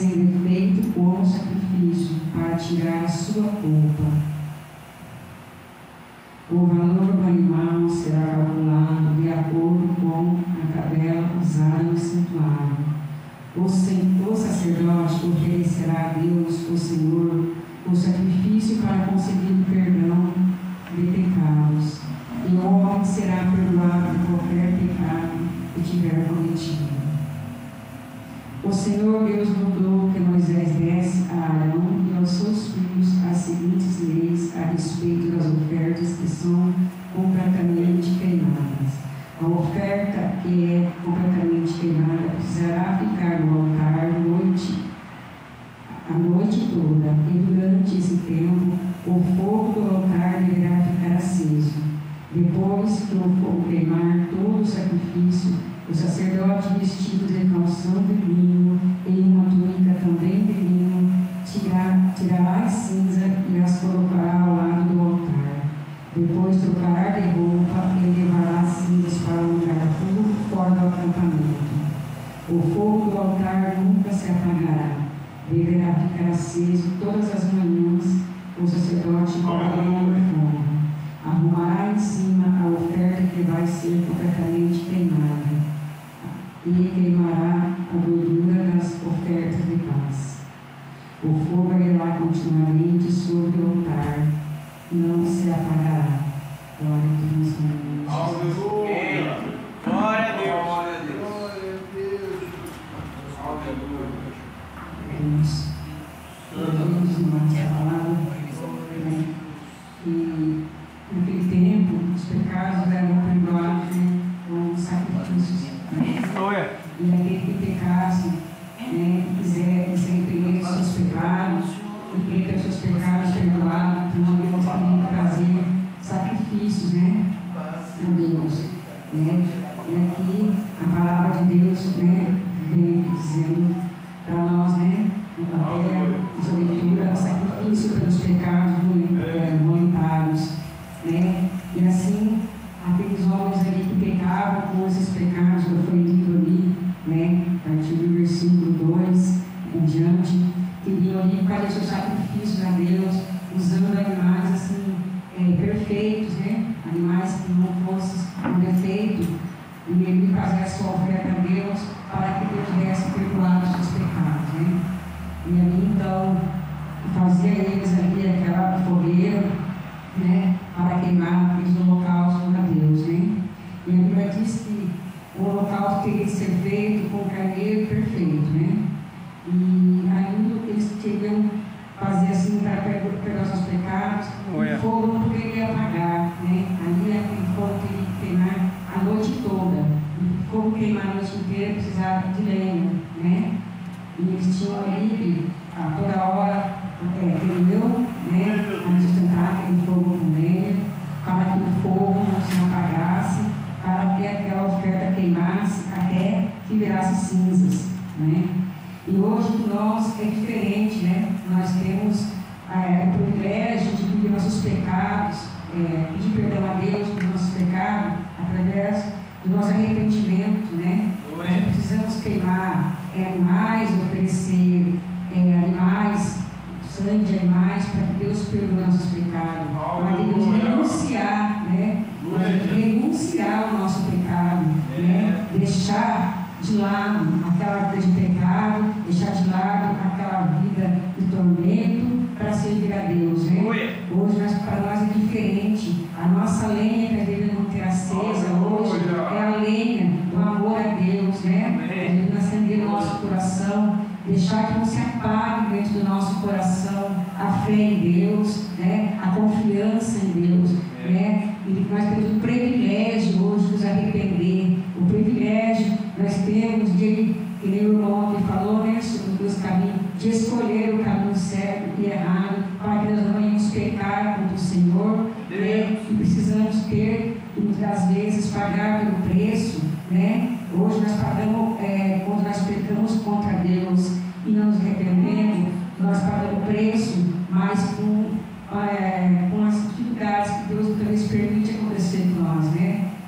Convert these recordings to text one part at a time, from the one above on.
sendo feito como sacrifício para tirar a sua culpa. O valor do animal será calculado de acordo com a tabela usada no santuário. O sacerdote oferecerá a Deus, o Senhor, o sacrifício para conseguir o perdão de pecados. E o homem será perdoado de qualquer pecado que tiver cometido. O Senhor Deus mandou que Moisés desse a Arão e aos seus filhos as seguintes leis a respeito das ofertas que são completamente queimadas. A oferta que é completamente queimada precisará ficar no altar a noite toda, e durante esse tempo o fogo do altar deverá ficar aceso. Depois que o fogo queimar todo o sacrifício, o sacerdote, vestido de calção de linho e uma túnica também de linho, tirará as cinzas e as colocará ao lado do altar. Depois trocará de roupa e levará as cinzas para um lugar puro fora do acampamento. O fogo do altar nunca se apagará. Deverá ficar aceso todas as manhãs. O sacerdote cortará o fogo. Arrumará em cima a oferta que vai ser completamente queimada e queimará a gordura das ofertas de paz. O fogo irá continuamente sobre o altar, não se apagará. Glória a Deus. Aleluia! Glória a Deus! Glória a Deus! Aleluia! Ouvimos uma palavra que naquele tempo os pecados eram perdoados com sacrifícios. E aquele que pecasse, quiser se arrepender dos seus pecados e querer ter os seus pecados perdoados, então Deus tem que trazer sacrifícios, a Deus. E aqui a palavra de Deus vem dizendo para nós, essa leitura, sacrifício pelos pecados voluntários. E assim, aqueles homens ali que pecavam com esses pecados, que foi lido ali, a partir do versículo 2 em diante, queriam ali fazer seus sacrifícios a Deus, usando animais assim, perfeitos, animais que não fossem com defeito, e ele fazia a sua oferta a Deus para que Deus desse perdoar os seus pecados. E ali então, fazia eles ali aquela fogueira, para queimar aqueles holocaustos a Deus, E a Bíblia diz que o holocausto teria que ser feito com carneiro perfeito, E ainda eles queriam fazer assim para perdoar seus pecados, o fogo não poderia apagar, Ali aquele fogo teria que queimar a noite toda. E o fogo queimar a noite inteira precisava de lenha, E eles tinham ali a toda hora pneu, para sustentar aquele fogo com lenha, para que o fogo não se apagasse, para que aquela oferta queimasse até que virasse cinzas, E hoje para nós é diferente, Nós temos o privilégio de pedir nossos pecados, pedir perdão a Deus por nossos pecados, através do nosso arrependimento, Nós precisamos queimar animais, oferecer animais, sangue de animais, para que Deus perdoe nossos pecados. Mas devemos renunciar, renunciar ao nosso pecado, deixar de lado aquela vida de pecado, deixar de lado aquela vida de tormento para servir a Deus. Hoje para nós é diferente. A nossa lenha que devemos manter acesa hoje é a lenha do amor a Deus, Devemos acender no nosso coração, deixar que não se apague dentro do nosso coração a fé em Deus, a confiança em Deus, E nós temos o privilégio hoje de nos arrepender, o privilégio nós temos de, que nem o irmão ontem falou, sobre os caminhos, de escolher o caminho certo e errado, para que nós não venhamos pecar contra o Senhor, E precisamos ter, e muitas vezes, pagar pelo preço, Hoje nós pagamos, quando nós pecamos contra Deus e não nos arrependemos, nós pagamos preço, mas com as dificuldades que Deus talvez permite acontecer com nós,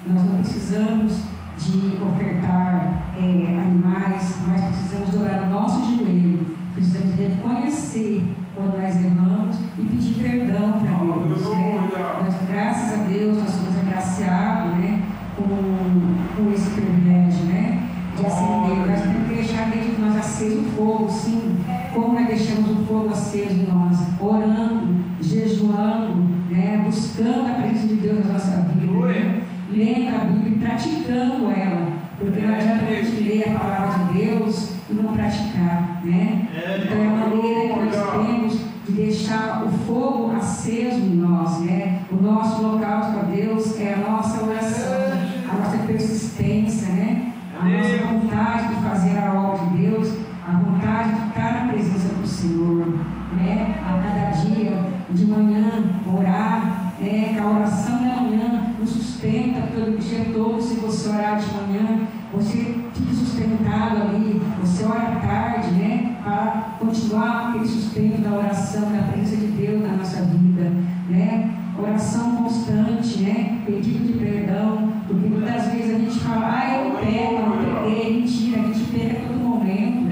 Nós não precisamos de ofertar animais, mas precisamos dobrar o nosso joelho, precisamos reconhecer quando nós erramos e pedir perdão para Deus. Nós, graças a Deus, nós somos agraciados, né, com esse privilégio, né, de acender. Nós temos que deixar dentro de nós aceso o fogo, sim, como nós deixamos o fogo aceso em nós, orando, jejuando, né, buscando a presença de Deus na nossa vida, né, lendo a Bíblia e praticando ela, porque não adianta a gente ler a palavra de Deus e não praticar, né? Então é a maneira que nós temos de deixar o fogo aceso em nós, né? O nosso local para Deus é a nossa oração, a nossa persistência, né? A nossa vontade de fazer a obra de Deus, a vontade de estar na presença do Senhor, né? A cada dia, de manhã, orar, né? Que a oração da manhã nos sustenta todo o dia todo. Se você orar de manhã, você fica sustentado ali. Você ora à tarde, né? Para continuar aquele sustento da oração, da presença de Deus na nossa vida, né? Oração constante, né? Pedido de perdão, porque muitas vezes a gente fala, eu não peco, eu não peguei, mentira, a gente peca a todo momento.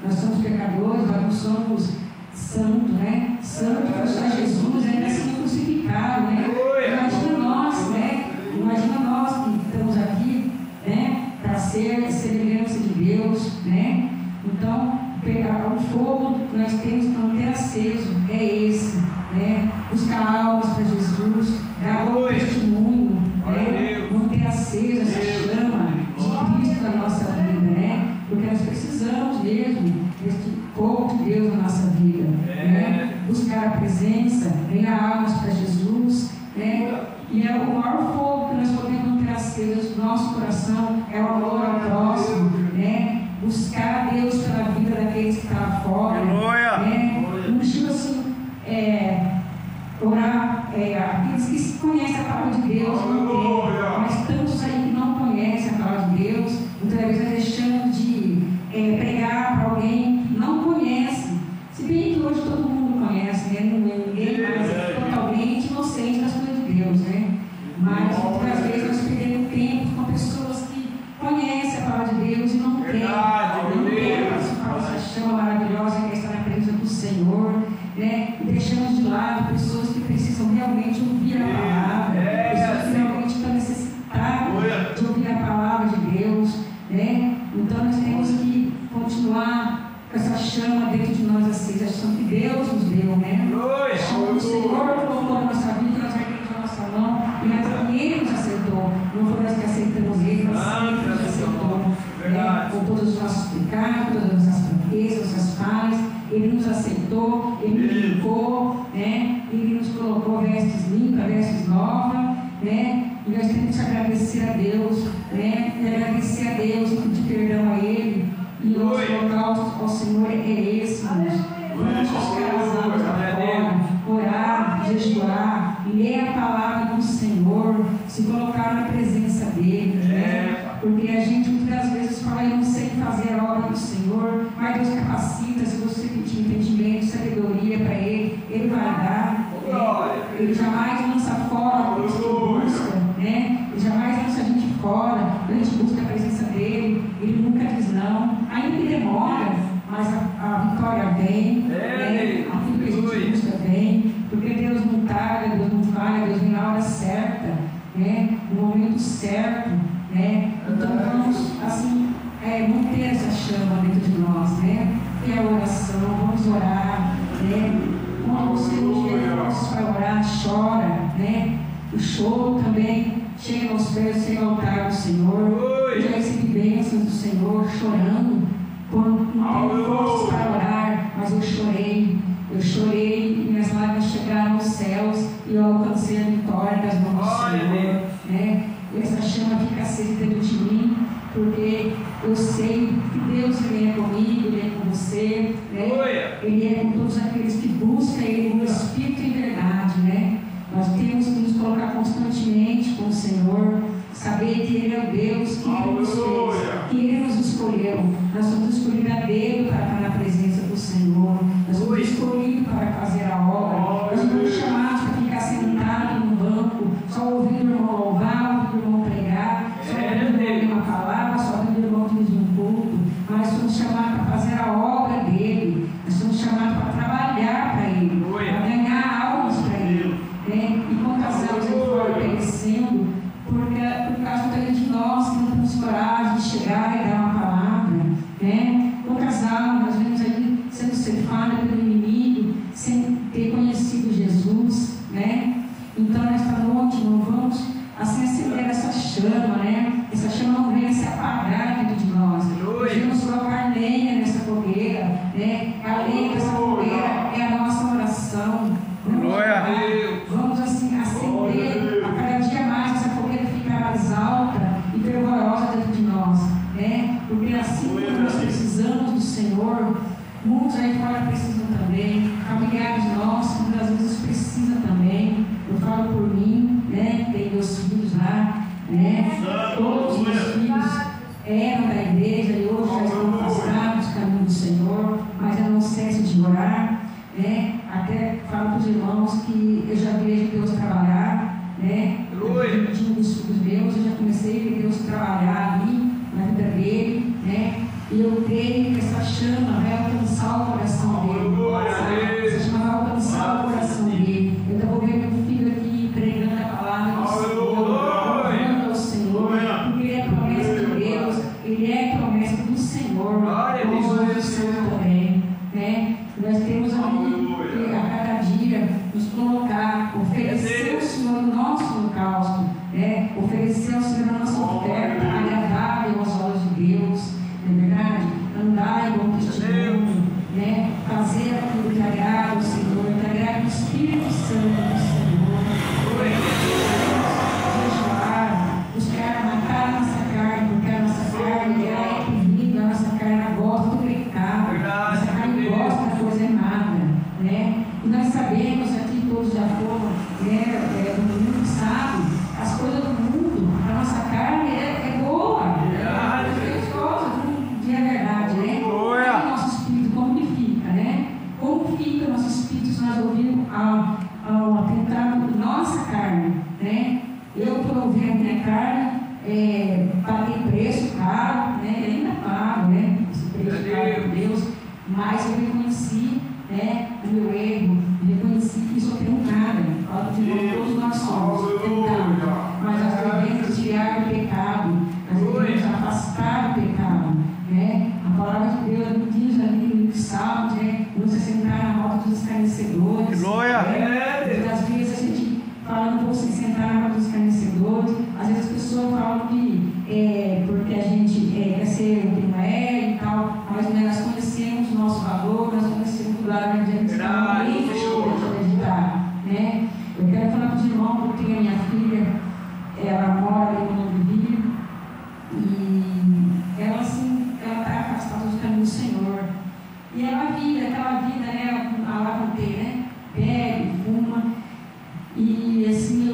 Nós somos pecadores, nós não somos santos, né? Santo foi só Jesus, ainda assim crucificado, né? Imagina nós, né? Imagina nós que estamos aqui, né? Para ser semelhança de Deus, né? Então, o fogo que nós temos que manter aceso é esse, né? Buscar almas para Jesus, dar o testemunho, né? Manter acesa essa chama de Cristo na nossa vida, né? Porque nós precisamos mesmo desse fogo de Deus na nossa vida, né? Buscar a presença, ganhar almas para Jesus, né? E é o maior fogo que nós podemos manter aceso no nosso coração é o amor ao próximo, né? Buscar a Deus pela vida daqueles que estão fora, né? Não digo assim, orar, aqueles que conhecem a palavra de Deus, mas tantos aí que não conhecem a palavra de Deus, muitas vezes nós deixamos de pregar para alguém que não conhece, se bem que hoje todo mundo conhece, né? Ninguém mais é totalmente inocente das coisas de Deus, né? Mas muitas vezes nós perdemos tempo com pessoas que conhecem a palavra de Deus e não querem essa chama maravilhosa que está na presença do Senhor, né? E deixamos de lado pessoas que precisam realmente ouvir a palavra, pessoas que realmente estão necessitadas de ouvir a palavra de Deus, né? Então nós temos que continuar com essa chama dentro de nós acesa, a chama que Deus nos deu, né? A chama do Senhor colocou na nossa vida, nós erguemos a nossa mão e Ele nos aceitou. Não foi nós que aceitamos Ele, mas Ele nos aceitou, né? Com todos os nossos pecados, todas as nossas fraquezas, nossas falhas. Ele nos aceitou, Ele limpou, né? Ele nos colocou vestes limpas, vestes novas, né? E nós temos que agradecer a Deus, né? E agradecer a Deus e pedir perdão a Ele. E o nosso local ao Senhor é esse, irmãos. Vamos buscar as almas lá fora, orar, jejuar, ler a palavra do Senhor, se colocar na presença dEle, né? Porque a gente muitas vezes fala, eu não sei fazer a obra do Senhor, mas Deus capacita, se você pedir entendimento, sabedoria para Ele vai dar. Ele jamais lança fora o que busca, né? Ele jamais lança a gente fora, a gente busca a presença dEle, Ele nunca diz não, ainda que demora, mas a vitória vem, né? Aquilo que a gente busca vem, porque Deus não tarda, Deus não falha, Deus vem na hora certa, né? No momento certo, né? Então vamos assim manter essa chama dentro de nós, né? Que é a oração, vamos orar, né? Quando você vai orar, chora, né? O choro também chega aos pés, chega ao altar do Senhor. Eu já recebi bênçãos do Senhor chorando, quando não tenho forças para orar, mas eu chorei, e minhas lágrimas chegaram aos céus e eu alcancei a vitória das mãos do Senhor, né? E essa chama fica acesa dentro de mim, porque eu sei que Deus Ele é comigo, Ele é com você, né? Ele é com todos aqueles que buscam Ele no Espírito e em verdade, né? Nós temos que nos colocar constantemente com o Senhor, saber que Ele é o Deus que Ele nos fez, que Ele nos escolheu. Nós somos escolhidos a dedo para estar na presença do Senhor, nós somos escolhidos para fazer a obra, nós somos chamados para ficar sentado no banco, só ouvindo o irmão louvar, ouvindo o irmão pregar, só ouvindo uma palavra, só ouvindo o irmão dirigir um culto, mas somos chamados para fazer a obra chegar e dar uma palavra, né? Quantas almas nós vemos aí sendo ceifadas pelo inimigo, sem ter conhecido Jesus, né? Então, nesta noite, não vamos assim acender essa chama, né? Essa chama não venha se apagar dentro de nós. Devemos colocar lenha nessa fogueira, né? A lenha dessa fogueira é a nossa oração. Vamos assim acender a cada dia mais essa fogueira ficar mais alta e fervorosa dentro de nós, né? Porque assim como nós precisamos do Senhor, muitos aí fora precisam também, familiares nossos, muitas vezes precisam também. Eu falo por mim, né? Tem meus filhos lá, né? Todos os meus filhos eram da igreja e hoje já estão afastados do caminho do Senhor, mas eu não cesso de orar, né? Até falo para os irmãos que eu já vejo Deus trabalhar, né? De um dos filhos meus, eu já comecei a ver Deus trabalhar ali na vida dele, né? E eu creio que essa chama vai alcançar o coração dele. Essa chama vai alcançar o coração dele. Eu ainda vou ver meu filho aqui pregando a palavra do Senhor, louvando ao Senhor, porque ele é promessa de Deus, ele é promessa do Senhor, como do Senhor também, né? Nós temos ali que a cada dia nos colocar, oferecer ao Senhor o nosso holocausto, né? Oferecer ao Senhor a nossa oferta agradável aos olhos de Deus. Não é verdade? Andar em bom testemunho, né? Fazer aquilo que agrada o Senhor, que agrada o Espírito Santo do Senhor. Jejuar, buscar matar a nossa carne, porque a nossa carne ela é terrível, a nossa carne gosta do pecado, a nossa carne gosta da coisa errada, né? E nós sabemos, aqui todos já foram, né? O mundo sabe, as coisas do mundo, a nossa carne é boa, é verdade, né? E o nosso espírito, como que fica, né? Como fica o nosso espírito se nós ouvimos ao atentar nossa carne, né? Eu, por ouvir a minha carne, paguei preço caro, né? E ainda pago, né? Esse preço caro por Deus, mas eu reconheci, né? O meu erro, reconheci que isso eu tenho nada. Falo de novo, todos nós somos tentados, mas nós devemos tirar o pecado, nós devemos afastar o pecado. Né? A palavra de Deus nos diz ali no Salmo, né? Não se sentar na roda dos escarnecedores. Glória! Às vezes a gente fala um pouco sem sentar na roda dos escarnecedores. Às vezes as pessoas falam que porque a gente quer ser o que não é e tal, mas nós conhecemos o nosso valor, nós conhecemos o lugar onde a gente está, nem deixou de acreditar, né? Eu quero falar para os irmãos, porque eu tenho a minha filha, ela mora ali no Novo Rio, e ela assim, ela está afastada do caminho do Senhor. E ela vive aquela vida, né? A lavantei, né? Bebe, fuma. E assim,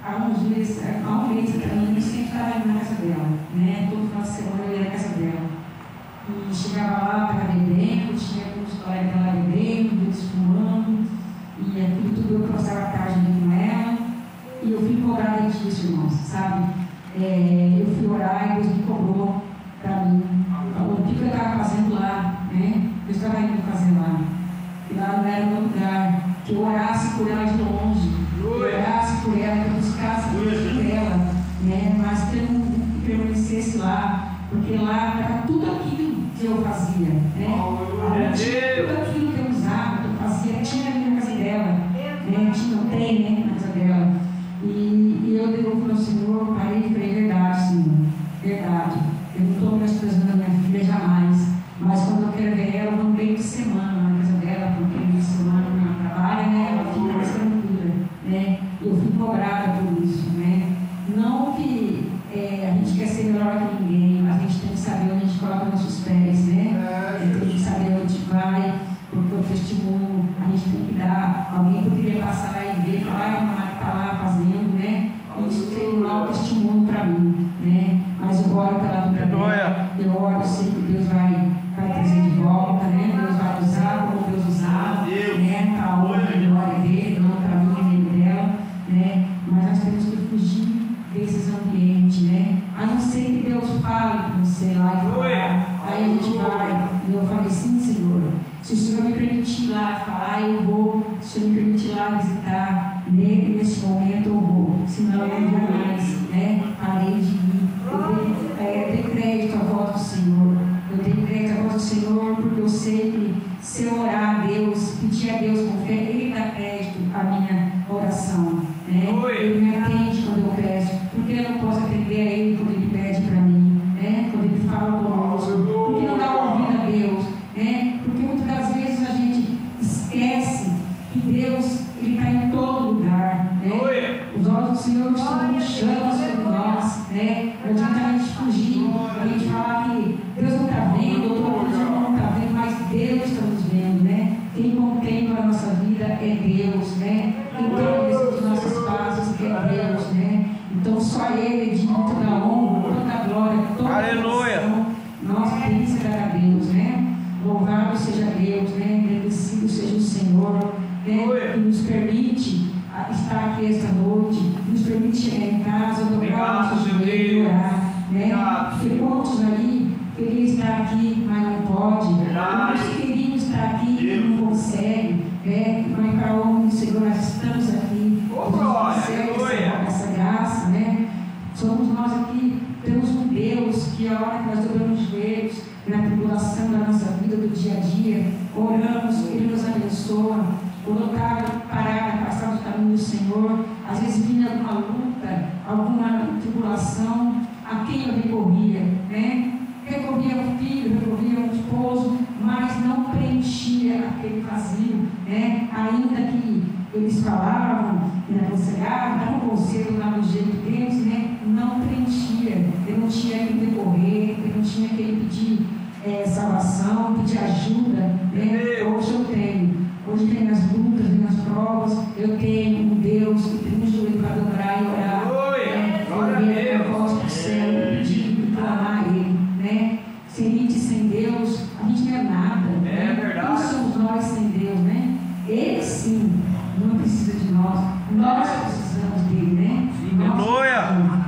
há um mês também, eu sempre estava indo na casa dela, né? Todo final de semana eu ia na casa dela. E chegava lá, estava bebendo, tinha alguma história dela bebendo, eles fumando. E aquilo tudo eu passava a tarde com ela. E eu fui cobrada disso, irmãos, sabe? Eu fui orar e Deus me cobrou para mim. O que eu estava fazendo lá, né? Eu estava indo fazer lá. E lá não era o meu lugar. Que eu orasse por ela de longe. Que eu orasse por ela, que eu buscasse por ela, né? Mas que eu não permanecesse lá. Porque lá era tudo aquilo que eu fazia, né? Tudo aquilo que eu usava, que eu fazia, tinha ali na casa dela, né? Não tem, né? Na casa dela. E eu devolvo ao Senhor, parei e falei, verdade, Senhor, verdade. Eu não estou menosprezando a minha filha jamais, mas quando eu quero ver ela, eu vou bem de semana na casa dela, porque de semana ela trabalha, né? Ela fica mais tranquila, né? E eu fui cobrada por isso, né? Não que a gente quer ser melhor que ninguém, mas a gente tem que saber onde a gente coloca nossos pés, né? Tem que saber onde vai, porque o testemunho a gente tem que dar. Alguém poderia passar lá e ver, falar, ah, está lá fazendo, né? Isso tem um mau testemunho para mim, né? Mas eu oro pela vida dela, eu oro, eu sei que Deus vai trazer de volta, né? Deus vai usar como Deus usava, né? Para a honra e glória dele, não para mim nem dela, né? Mas nós temos que fugir desses ambientes, né? A não ser que Deus fale com você lá e falar, aí a gente vai, e eu falei, sim, Senhor, se o Senhor me permitir lá falar, eu vou, se o Senhor me permitir lá visitar nele, nesse momento eu vou, senão eu não vou mais, né? Parei de ir, eu dei crédito à voz fala conosco, porque não dá ouvido a Deus, né? Porque muitas das vezes a gente esquece que Deus está em todo lugar, né? Os olhos do Senhor estão puxando sobre nós, né? Não adianta a gente fugir, a gente falar que Deus não está vendo, ou Deus não está vendo, mas Deus está nos vendo, né? Quem contempla a nossa vida é Deus, né? Quem toma os nossos passos é Deus, né? Então só Ele é digno de toda a honra, toda a glória, toda a adoração. Nós temos que dar a Deus, né? Louvado seja Deus, né? Agradecido seja o Senhor, né? Que nos permite estar aqui esta noite, nos permite chegar em casa, dobrar nossos joelhos e orar, né? Porque quantos aí queriam estar aqui, mas não pode, muitos queriam estar aqui e não conseguem, né? Mas para a honra do Senhor nós estamos aqui, essa graça, né? Somos nós aqui, temos um Deus que a hora que nós dobramos os joelhos na tribulação da nossa vida, do dia a dia, oramos, Ele nos abençoa. Quando eu estava parada, passava o caminho do Senhor, às vezes vinha alguma luta, alguma tribulação, a quem eu recorria, né? Recorria ao filho, recorria ao esposo, mas não preenchia aquele vazio, né? Ainda que eles falavam, aconselhavam, davam conselho lá do jeito deles, né? Não preenchia, eu não tinha que recorrer, eu não tinha que pedir salvação, pedir ajuda, né? Hoje eu tenho. Hoje tem as lutas, tem as provas, eu tenho um Deus que tem um joelho para dobrar e orar, ouvir a voz do céu, pedir e clamar a Ele, né? Sem gente, sem Deus, a gente não é nada. É verdade. Quem somos nós sem Deus, né? Ele sim não precisa de nós, nós precisamos dele, né?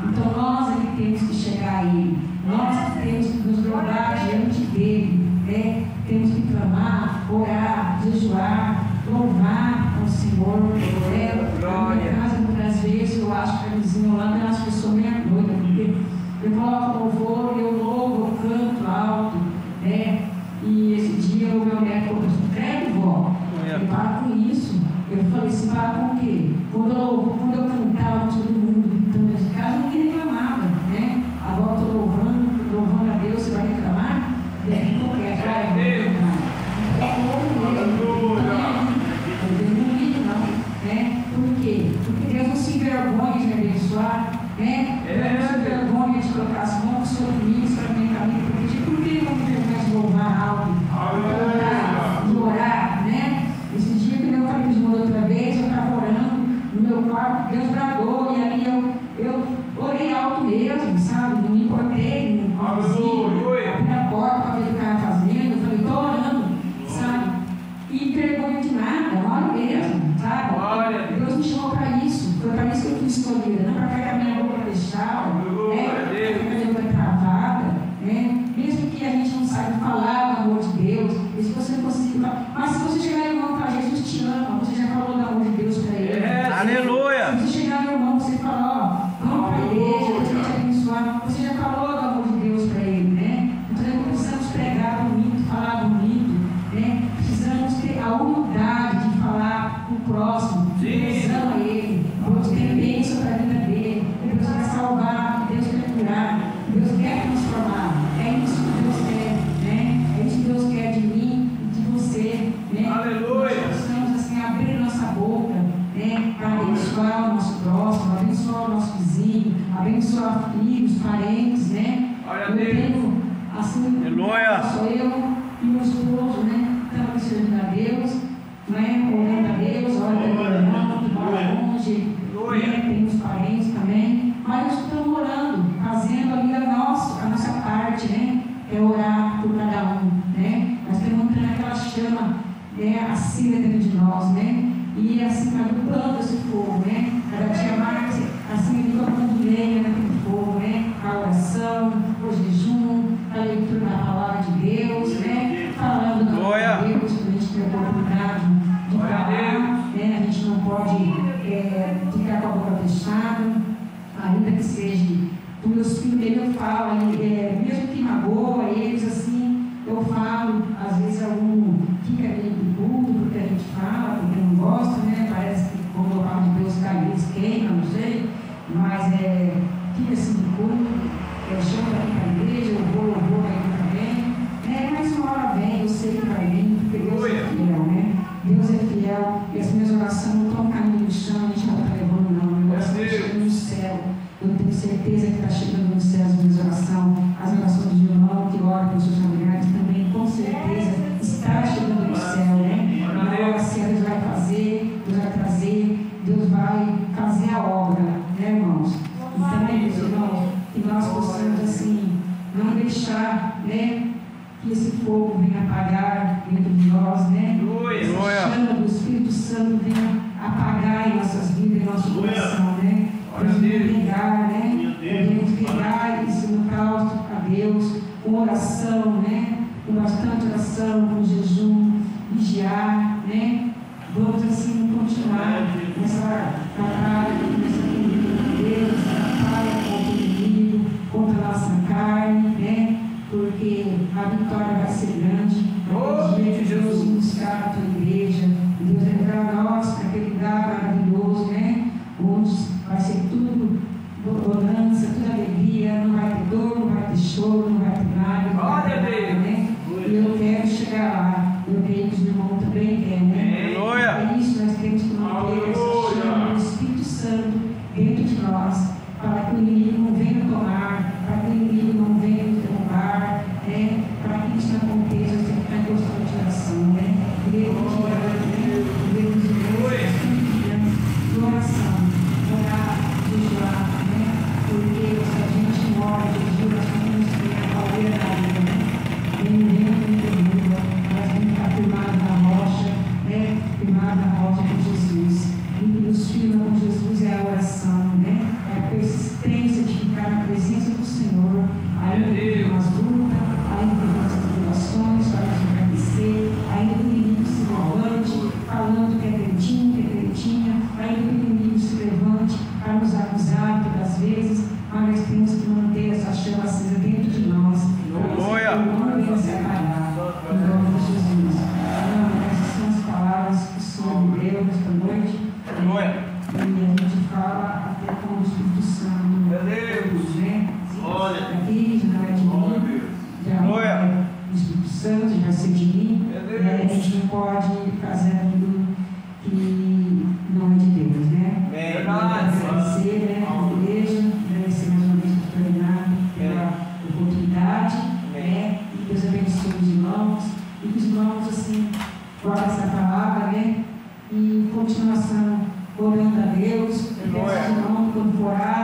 Então nós é que temos que chegar a Ele, nós temos que nos dobrar diante dele, né? Temos que clamar, orar, jejuar, louvar ao Senhor. Na minha casa, muitas vezes, eu acho que a vizinha lá tem umas pessoas meia-noite, porque eu coloco louvor, eu louvo, eu canto alto, né? E esse dia o meu neto falou assim: credo, vó, para com isso. Eu falei assim: para com o quê? Quando eu cantava, todo mundo gritando de casa, ninguém reclamava, né? Agora eu estou louvando a Deus, você vai reclamar? Deve qualquer coisa. Por quê? Porque Deus não se envergonha de me abençoar, né? Deus não se envergonha de colocar as mãos sobre mim, sobre a minha família, porque por que ele não me vergonha de louvar algo, de orar, né? Esse dia que meu pai me mandou outra vez, eu estava orando no meu quarto, Deus bradou, e ali eu orei alto mesmo, sabe? Não me importei, não abri a porta para ver o que estava fazendo, eu falei: estou orando, sabe? E vergonha de nada, oro mesmo, sabe? Deus me chamou para isso, foi para isso que eu fui escolhida, não para ficar com a minha boca fechada, né? Para ficar com a minha boca travada, né? Mesmo que a gente não saiba falar do amor de Deus, e se você não conseguir falar, mas se você chegar em irmão, Jesus te ama, você já falou do amor de Deus para ele. Aleluia! Se você chegar no irmão, você fala: ó, vamos para a igreja, Deus vai te abençoar, você já falou do amor de Deus para ele, né? Então precisamos pregar bonito, falar bonito, né? Precisamos ter a humildade de falar com o próximo, Deus ama ele, Deus tem bênção para a vida dele, Deus quer salvar, Deus quer curar, Deus quer transformar. É isso que Deus quer, né? É isso que Deus quer de mim e de você, né? Aleluia! Nós precisamos assim abrir nossa boca, né? Para abençoar o nosso próximo, abençoar o nosso vizinho, abençoar filhos, parentes, né? Eu tenho assim, sou eu e meu esposo, né? Estamos servindo a Deus, né? Orando a Deus, orando a irmão que mora longe, né? Temos parentes também, mas nós estamos orando, fazendo ali a nossa parte, né? É orar por cada um, né? Nós temos que ter aquela chama, né? Acesa dentro de nós, né? E assim, planta esse fogo, né? Cada dia mais, assim, colocando lenha naquele fogo, né? A oração, o jejum, a leitura da palavra de Deus, né? Falando da palavra de Deus, quando a gente tem a oportunidade de falar, né? A gente não pode ficar com a boca fechada, ainda que seja dos meus filhos dele, eu falo, mesmo que magoa eles, assim, eu falo, às vezes algum fica meio puto porque a gente fala, porque não gosta, né? Parece que quando eu falo de Deus cai, eles queimam, não sei, mas fica assim de culto, chama para ir para a igreja, eu vou né? Que esse fogo venha apagar dentro de nós, né? Essa chama do Espírito Santo venha apagar em nossas vidas, em nosso coração, né? Para pegar, né? Podemos pegar esse holocausto a Deus com oração, né? Com bastante oração, com jejum, vigiar, né? Vamos assim continuar nessa batalha, nessa corrida com Deus, nessa batalha contra o inimigo, contra a nossa carne, né? Porque a vitória vai ser grande. Deus buscar a tua igreja, Deus levar a nós para aquele lugar maravilhoso, né? Onde vai ser tudo bonança, tudo alegria, não vai ter dor, não vai ter choro, não vai ter nada, né? E eu quero chegar lá. Eu creio que os irmãos também querem, né? É isso, nós temos que manter essa chama do Espírito Santo dentro de nós, para que o inimigo não venha tomar, para que o inimigo não venha nos derrubar, né? Para que isso não aconteça, você ficar em constante oração, né? Deus te ama, Deus de oração, orar, jejuar, né? Porque se a gente mora de jejum, nós temos que ter a verdade, né? Nós temos que estar firmados na rocha, né? Firmados na rocha com Jesus. E que nos firma com Jesus é a oração, né? É a persistência de ficar na presença do Senhor, ainda que nós lutas, ainda que nós tribulações, para nos agradecer, ainda que o inimigo se levante, falando que é crentinho, que é crentinha, ainda que o inimigo se levante para nos acusar todas as vezes, mas nós temos que manter essa chama acesa dentro de nós. Não venha se apagar, em nome de Jesus. Essas são as palavras que o Senhor me deu nesta noite. E a gente fala até com o Espírito Santo. Né? Aqui já não é de mim, já é o Espírito Santo, já vai ser de mim. A gente não pode fazer aquilo que não é de Deus, né? Agradecer, né? A igreja, agradecer mais uma vez por Renato pela oportunidade, né? E Deus abençoe os irmãos. E que os irmãos, assim, guardem essa palavra, né? E continuação orando a Deus, peço os irmãos quando for orar,